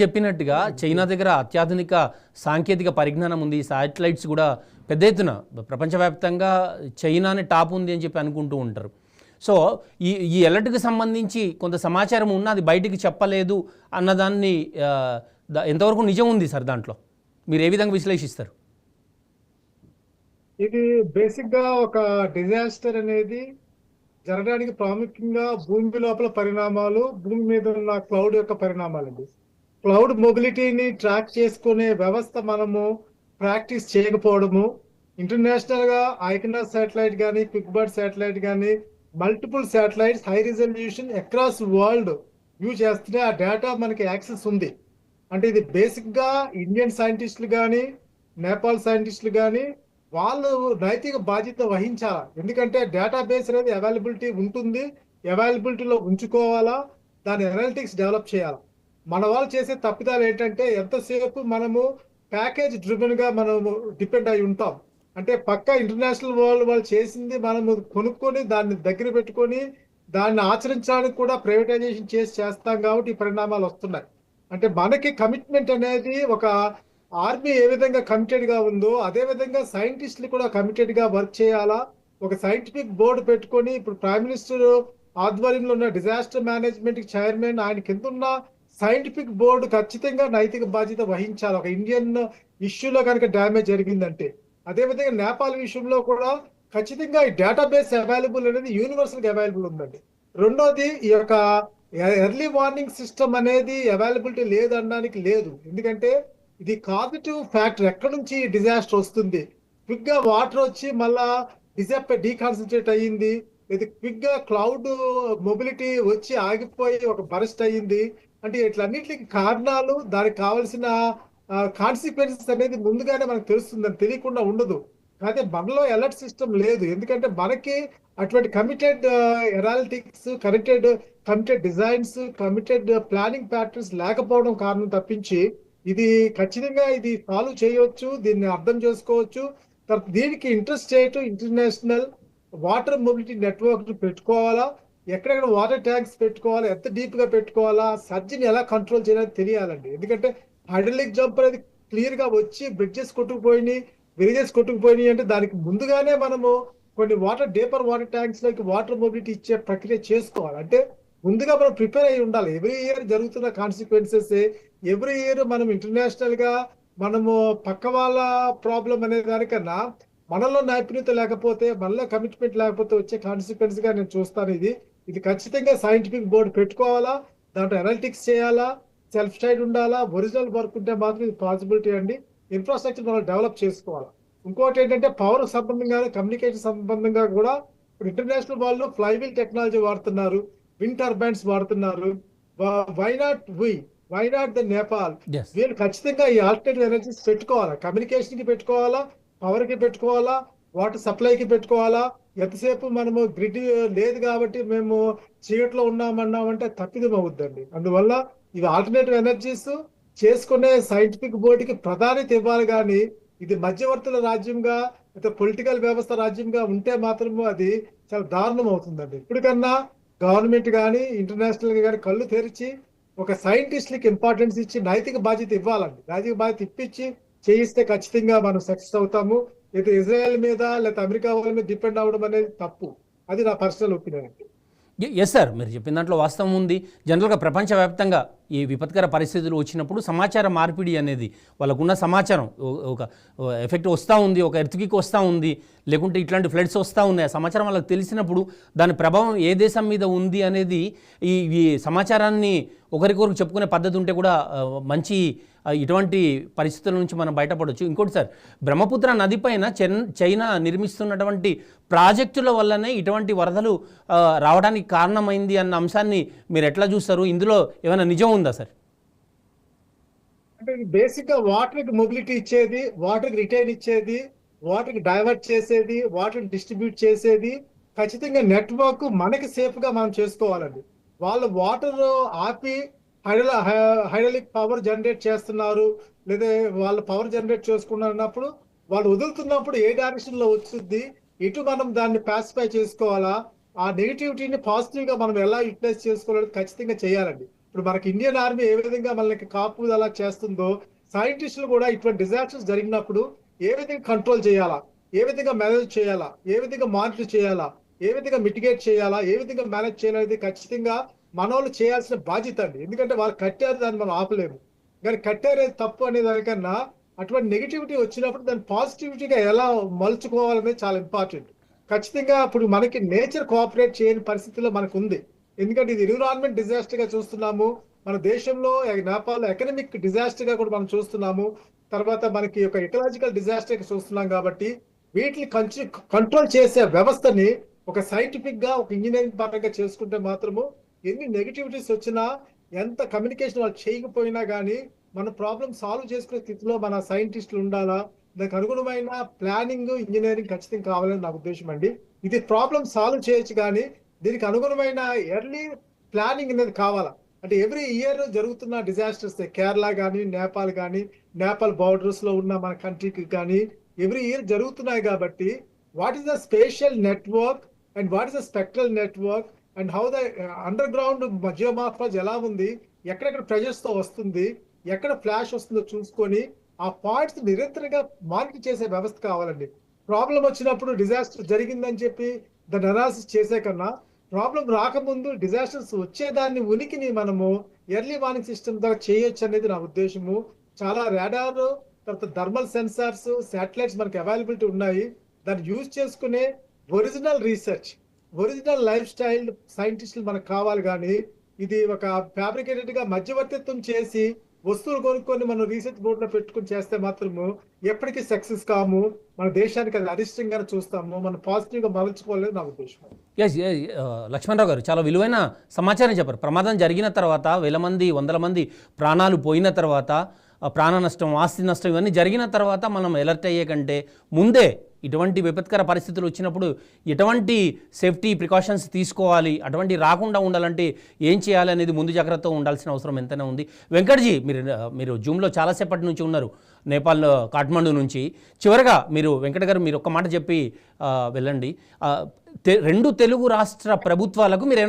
చెప్పినట్టుగా చైనా దగ్గర అత్యాధునిక సాంకేతిక పరిజ్ఞానం ఉంది. శాటిలైట్స్ కూడా పెద్ద ఎత్తున ప్రపంచవ్యాప్తంగా చైనానే టాప్ ఉంది అని చెప్పి అనుకుంటూ ఉంటారు. సో ఈ ఈ అలర్ట్కి సంబంధించి కొంత సమాచారం ఉన్న అది బయటికి చెప్పలేదు అన్నదాన్ని ఎంతవరకు నిజం ఉంది సార్? దాంట్లో మీరు ఏ విధంగా విశ్లేషిస్తారు? ఇది బేసిక్గా ఒక డిజాస్టర్ అనేది జరగడానికి ప్రాముఖ్యంగా భూమి లోపల పరిణామాలు, భూమి మీద ఉన్న క్లౌడ్ యొక్క పరిణామాలండి. క్లౌడ్ మొబిలిటీని ట్రాక్ చేసుకునే వ్యవస్థ మనము ప్రాక్టీస్ చేయకపోవడము, ఇంటర్నేషనల్ గా ఐకనాస్ శాటిలైట్ కానీ, క్విక్ బర్డ్ శాటిలైట్ కానీ, multiple satellites high resolution across world use చేస్తే ఆ డేటా మనకి యాక్సెస్ ఉంది. అంటే ఇది బేసిక్ గా ఇండియన్ సైంటిస్టులు కానీ, నేపాల్ సైంటిస్టులు కానీ వాళ్ళు నైతిక బాధ్యత వహించాలా. ఎందుకంటే డేటాబేస్ అనేది అవైలబిలిటీ ఉంటుంది, అవైలబిలిటీలో ఉంచుకోవాలా, దాని అనలిటిక్స్ డెవలప్ చేయాలి. మన వాళ్ళు చేసే తప్పిదాలు ఏంటంటే ఎంతసేపు మనము ప్యాకేజ్ డ్రివెన్ గా మనము డిపెండ్ అయి ఉంటాం. అంటే పక్క ఇంటర్నేషనల్ వరల్డ్ వాళ్ళు చేసింది మనము కొనుక్కొని దాన్ని దగ్గర పెట్టుకొని దాన్ని ఆచరించడానికి కూడా ప్రైవేటైజేషన్ చేస్తాం కాబట్టి ఈ పరిణామాలు వస్తున్నాయి. అంటే మనకి కమిట్మెంట్ అనేది ఒక ఆర్మీ ఏ విధంగా కమిటెడ్ గా ఉందో అదే విధంగా సైంటిస్టులు కూడా కమిటెడ్ గా వర్క్ చేయాలా. ఒక సైంటిఫిక్ బోర్డు పెట్టుకొని ఇప్పుడు ప్రైమ్ మినిస్టర్ ఆధ్వర్యంలో ఉన్న డిజాస్టర్ మేనేజ్మెంట్ చైర్మన్, ఆయన కింద ఉన్న సైంటిఫిక్ బోర్డు ఖచ్చితంగా నైతిక బాధ్యత వహించాలి. ఒక ఇండియన్ ఇష్యూలో కనుక డ్యామేజ్ జరిగిందంటే, అదే విధంగా నేపాల్ విషయంలో కూడా ఖచ్చితంగా ఈ డేటాబేస్ అవైలబుల్ అనేది యూనివర్సల్ గా అవైలబుల్ ఉందండి. రెండోది ఈ యొక్క ఎర్లీ వార్నింగ్ సిస్టమ్ అనేది అవైలబిలిటీ లేదనడానికి లేదు. ఎందుకంటే ఇది కాజిటివ్ ఫ్యాక్టర్, ఎక్కడి నుంచి డిజాస్టర్ వస్తుంది, క్విక్ గా వాటర్ వచ్చి మళ్ళా డీకాన్సన్ట్రేట్ అయ్యింది, ఇది క్విక్ గా క్లౌడ్ మొబిలిటీ వచ్చి ఆగిపోయి ఒక బరస్ట్ అయ్యింది. అంటే ఇట్లన్నిటికి కారణాలు, దానికి కావాల్సిన కాన్సిక్వెన్సెస్ అనేది ముందుగానే మనకు తెలుస్తుందని తెలియకుండా ఉండదు. కానీ మనలో అలర్ట్ సిస్టమ్ లేదు. ఎందుకంటే మనకి అటువంటి committed analytics, committed designs, committed planning patterns లేకపోవడం కారణం తప్పించి ఇది ఖచ్చితంగా ఇది సాల్వ్ చేయవచ్చు, దీన్ని అర్థం చేసుకోవచ్చు. దీనికి ఇంట్రెస్ట్ చేయటం ఇంటర్నేషనల్ వాటర్ మొబిలిటీ నెట్వర్క్ పెట్టుకోవాలా, ఎక్కడెక్కడ వాటర్ ట్యాంక్స్ పెట్టుకోవాలా, ఎంత డీప్ గా పెట్టుకోవాలా, సర్జిని ఎలా కంట్రోల్ చేయాలని తెలియాలండి. ఎందుకంటే హైడ్రాలిక్ జంప్ అనేది క్లియర్ గా వచ్చి బ్రిడ్జెస్ కొట్టుకుపోయినాయి, విలేజెస్ కొట్టుకుపోయినాయి అంటే దానికి ముందుగానే మనము కొన్ని డీపర్ వాటర్ ట్యాంక్స్ లోకి వాటర్ మొబిలిటీ ఇచ్చే ప్రక్రియ చేసుకోవాలి. అంటే ముందుగా మనం ప్రిపేర్ అయి ఉండాలి. ఎవ్రీ ఇయర్ జరుగుతున్న కాన్సిక్వెన్సెస్, ఎవ్రీ ఇయర్ మనం ఇంటర్నేషనల్ గా మనము పక్క వాళ్ళ ప్రాబ్లం అనే దానికన్నా మనలో నైపుణ్యత లేకపోతే, మనలో కమిట్మెంట్ లేకపోతే వచ్చే కాన్సిక్వెన్స్ గా నేను చూస్తాను. ఇది ఖచ్చితంగా సైంటిఫిక్ బోర్డు పెట్టుకోవాలా, దాంట్లో అనలిటిక్స్ చేయాలా, సెల్ఫ్ స్టైడ్ ఉండాలా, ఒరిజినల్ వర్క్ ఉంటే మాత్రం ఇది పాసిబిలిటీ అండి. ఇన్ఫ్రాస్ట్రక్చర్ మనం డెవలప్ చేసుకోవాలా. ఇంకోటి ఏంటంటే పవర్ సంబంధంగా, కమ్యూనికేషన్ సంబంధంగా కూడా ఇంటర్నేషనల్ వాళ్ళు ఫ్లైవీల్ టెక్నాలజీ వాడుతున్నారు, విండ్ టర్బైన్స్ వాడుతున్నారు. Why not the Nepal? వీళ్ళు ఖచ్చితంగా ఈ ఆల్టర్నేటివ్ ఎనర్జీస్ పెట్టుకోవాలా, కమ్యూనికేషన్ కి పెట్టుకోవాలా, పవర్ కి పెట్టుకోవాలా, వాటర్ సప్లైకి పెట్టుకోవాలా. ఎంతసేపు మనము గ్రిడ్ లేదు కాబట్టి మేము చీకట్లో ఉన్నామన్నామంటే తప్పిదం అవుద్దండి. అందువల్ల ఇవి ఆల్టర్నేటివ్ ఎనర్జీస్ చేసుకునే సైంటిఫిక్ బోర్డుకి ప్రాధాన్యత ఇవ్వాలి. కానీ ఇది మధ్యవర్తుల రాజ్యంగా, పొలిటికల్ వ్యవస్థ రాజ్యంగా ఉంటే మాత్రము అది చాలా దారుణం అవుతుందండి. ఇప్పటికన్నా గవర్నమెంట్ కానీ, ఇంటర్నేషనల్ కానీ కళ్ళు తెరిచి ఒక సైంటిస్ట్లకి ఇంపార్టెన్స్ ఇచ్చి నైతిక బాధ్యత ఇవ్వాలండి. నైతిక బాధ్యత ఇప్పించి చేయిస్తే ఖచ్చితంగా మనం సక్సెస్ అవుతాము. అయితే ఇజ్రాయెల్ మీద లేకపోతే అమెరికా వాళ్ళ మీద డిపెండ్ అవ్వడం అనేది తప్పు. అది నా పర్సనల్ ఒపీనియన్ అండి. ఎస్ సార్, మీరు చెప్పిన దాంట్లో వాస్తవం ఉంది. జనరల్గా ప్రపంచవ్యాప్తంగా ఈ విపత్కర పరిస్థితులు వచ్చినప్పుడు సమాచార మార్పిడి అనేది, వాళ్ళకున్న సమాచారం ఒక ఎఫెక్ట్ వస్తూ ఉంది, ఒక ఎర్త్క్వేక్ వస్తూ ఉంది, లేకుంటే ఇట్లాంటి ఫ్లడ్స్ వస్తూ ఉన్నాయి, ఆ సమాచారం వాళ్ళకి తెలిసినప్పుడు దాని ప్రభావం ఏ దేశం మీద ఉంది అనేది ఈ సమాచారాన్ని ఒకరికొకరికి చెప్పుకునే పద్ధతి ఉంటే కూడా మంచి ఇటువంటి పరిస్థితుల నుంచి మనం బయటపడవచ్చు. ఇంకోటి సార్, బ్రహ్మపుత్ర నదిపైన చైనా నిర్మిస్తున్నటువంటి ప్రాజెక్టుల వల్లనే ఇటువంటి వరదలు రావడానికి కారణమైంది అన్న అంశాన్ని మీరు ఎట్లా చూస్తారు? ఇందులో ఏమైనా నిజం ఉందా సార్? అంటే బేసిక్ గా వాటర్ కి మొబిలిటీ ఇచ్చేది, వాటర్ కి రిటైన్ ఇచ్చేది, వాటర్ కి డైవర్ట్ చేసేది, వాటర్ డిస్ట్రిబ్యూట్ చేసేది ఖచ్చితంగా నెట్వర్క్ మనకి సేఫ్ గా మనం చేసుకోవాలండి. వాళ్ళు వాటర్ ఆపి హైడ్రాలిక్ పవర్ జనరేట్ చేస్తున్నారు, లేదా వాళ్ళు పవర్ జనరేట్ చేసుకున్నప్పుడు వాళ్ళు వదులుతున్నప్పుడు ఏ డైరెక్షన్ లో వచ్చింది, ఇటు మనం దాన్ని పాసిఫై చేసుకోవాలా, ఆ నెగిటివిటీని పాజిటివ్ గా మనం ఎలా యూటిలైజ్ చేసుకోవాలని ఖచ్చితంగా చేయాలండి. ఇప్పుడు మనకి ఇండియన్ ఆర్మీ ఏ విధంగా మనకి కాపుదల చేస్తుందో, సైంటిస్టులు కూడా ఇటువంటి డిజాస్టర్స్ జరిగినప్పుడు ఏ విధంగా కంట్రోల్ చేయాలా, ఏ విధంగా మేనేజ్ చేయాలా, ఏ విధంగా మానిటర్ చేయాలా, ఏ విధంగా మిటిగేట్ చేయాలా, ఏ విధంగా మేనేజ్ చేయాలనేది ఖచ్చితంగా మనోళ్ళు చేయాల్సిన బాధ్యత అండి. ఎందుకంటే వాళ్ళు కట్టారు, దాన్ని మనం ఆపలేము. కానీ కట్టారేది తప్పు అనే దానికన్నా అటువంటి నెగిటివిటీ వచ్చినప్పుడు దాన్ని పాజిటివిటీగా ఎలా మలుచుకోవాలనేది చాలా ఇంపార్టెంట్. ఖచ్చితంగా ఇప్పుడు మనకి నేచర్ కోఆపరేట్ చేయని పరిస్థితిలో మనకు ఉంది. ఎందుకంటే ఇది ఎన్విరాన్మెంట్ డిజాస్టర్ గా చూస్తున్నాము, మన దేశంలో నేపాల్ ఎకనామిక్ డిజాస్టర్ గా కూడా మనం చూస్తున్నాము, తర్వాత మనకి ఒక ఎకలాజికల్ డిజాస్టర్ గా చూస్తున్నాం. కాబట్టి వీటిని కంట్రోల్ చేసే వ్యవస్థని ఒక సైంటిఫిక్ గా, ఒక ఇంజనీరింగ్ పరంగా చేసుకుంటే మాత్రము ఎన్ని నెగిటివిటీస్ వచ్చినా, ఎంత కమ్యూనికేషన్ వాళ్ళు చేయకపోయినా కానీ మన ప్రాబ్లమ్ సాల్వ్ చేసుకునే స్థితిలో మన సైంటిస్టులు ఉండాలా. దానికి అనుగుణమైన ప్లానింగ్, ఇంజనీరింగ్ ఖచ్చితంగా కావాలని నా ఉద్దేశం అండి. ఇది ప్రాబ్లమ్ సాల్వ్ చేయొచ్చు కానీ దీనికి అనుగుణమైన ఎర్లీ ప్లానింగ్ అనేది కావాలా. అంటే ఎవ్రీ ఇయర్ జరుగుతున్న డిజాస్టర్స్, కేరళ కానీ, నేపాల్ కానీ, నేపాల్ బార్డర్స్ లో ఉన్న మన కంట్రీకి కానీ ఎవ్రీ ఇయర్ జరుగుతున్నాయి. కాబట్టి what is the spatial network and what is the spectral network and how the under ground geomorphology ఎలా ఉంది, ఎక్కడెక్కడ ప్రెజర్స్ తో వస్తుంది, ఎక్కడ ఫ్లాష్ వస్తుందో చూసుకొని ఆ పాయింట్స్ నిరంతరంగా మానిటర్ చేసే వ్యవస్థ కావాలండి. ప్రాబ్లం వచ్చినప్పుడు డిజాస్టర్ జరిగిందని చెప్పి దాన్ని అనాలిసిస్ చేసే కన్నా ప్రాబ్లం రాకముందు డిజాస్టర్స్ వచ్చేదాన్ని ఉనికిని మనము ఎర్లీ వార్నింగ్ సిస్టమ్ ద్వారా చేయొచ్చు అనేది నా ఉద్దేశము. చాలా రాడార్, తర్వాత థర్మల్ సెన్సార్స్, శాటిలైట్స్ మనకి అవైలబిలిటీ ఉన్నాయి. దాన్ని యూజ్ చేసుకునే original research, original life style సైంటిస్టులు మనకు కావాలి. కానీ ఇది ఒక ఫ్యాబ్రికేటెడ్ గా మధ్యవర్తిత్వం చేసి వస్తువులు కొనుక్కొని మనం రీసెర్చ్ బోర్డులో పెట్టుకుని చేస్తే మాత్రము ఎప్పటికీ సక్సెస్ కాము. మన దేశానికి అది అరిష్టంగానే చూస్తాము. మనం పాజిటివ్ గా మరల్చుకోలేదు నా ఉద్దేశం. ఎస్, లక్ష్మణరావు గారు చాలా విలువైన సమాచారం చెప్పారు. ప్రమాదం జరిగిన తర్వాత వేల మంది, వందల మంది ప్రాణాలు పోయిన తర్వాత, ప్రాణ నష్టం, ఆస్తి నష్టం ఇవన్నీ జరిగిన తర్వాత మనం అలర్ట్ అయ్యే కంటే ముందే ఇటువంటి విపత్కర పరిస్థితులు వచ్చినప్పుడు ఎటువంటి సేఫ్టీ ప్రికాషన్స్ తీసుకోవాలి, అటువంటి రాకుండా ఉండాలంటే ఏం చేయాలి అనేది ముందు జాగ్రత్తగా ఉండాల్సిన అవసరం ఎంతైనా ఉంది. వెంకట్జీ, మీరు జూమ్లో చాలాసేపటి నుంచి ఉన్నారు, నేపాల్ కాఠ్మండు నుంచి. చివరగా వెంకట గారు మీరు ఒక్క మాట చెప్పి వెళ్ళండి. రెండు తెలుగు రాష్ట్ర ప్రభుత్వాలకు మీరు